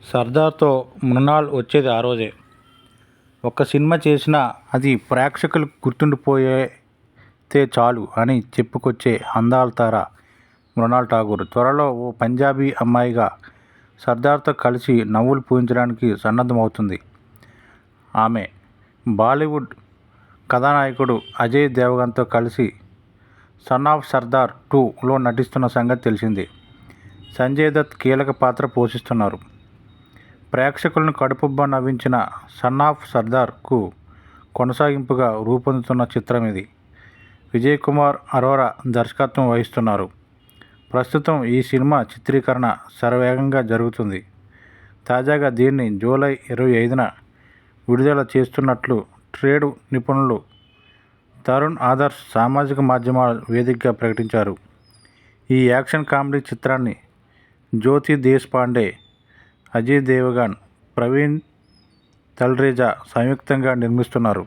సర్దార్తో మృణాల్ వచ్చేది ఆ రోజే. ఒక్క సినిమా చేసినా అది ప్రేక్షకులకు గుర్తుండిపోతే చాలు అని చెప్పుకొచ్చే అందాల తార మృణాల్ ఠాగూర్ త్వరలో ఓ పంజాబీ అమ్మాయిగా సర్దార్తో కలిసి నవ్వులు పూయించడానికి సన్నద్ధమవుతుంది. ఆమె బాలీవుడ్ కథానాయకుడు అజయ్ దేవగన్తో కలిసి సన్ ఆఫ్ సర్దార్ 2లో నటిస్తున్న సంగతి తెలిసిందే. సంజయ్ దత్ కీలక పాత్ర పోషిస్తున్నారు. ప్రేక్షకులను కడుపుబ్బా నవ్వించిన సన్ ఆఫ్ సర్దార్కు కొనసాగింపుగా రూపొందుతున్న చిత్రం ఇది. విజయ్ కుమార్ అరోరా దర్శకత్వం వహిస్తున్నారు. ప్రస్తుతం ఈ సినిమా చిత్రీకరణ శరవేగంగా జరుగుతుంది. తాజాగా దీన్ని జూలై 25న విడుదల చేస్తున్నట్లు ట్రేడ్ నిపుణులు తరుణ్ ఆదర్శ్ సామాజిక మాధ్యమాల వేదికగా ప్రకటించారు. ఈ యాక్షన్ కామెడీ చిత్రాన్ని జ్యోతి దేశ్పాండే, అజయ్ దేవగన్, ప్రవీణ్ తల్రేజా సంయుక్తంగా నిర్మిస్తున్నారు.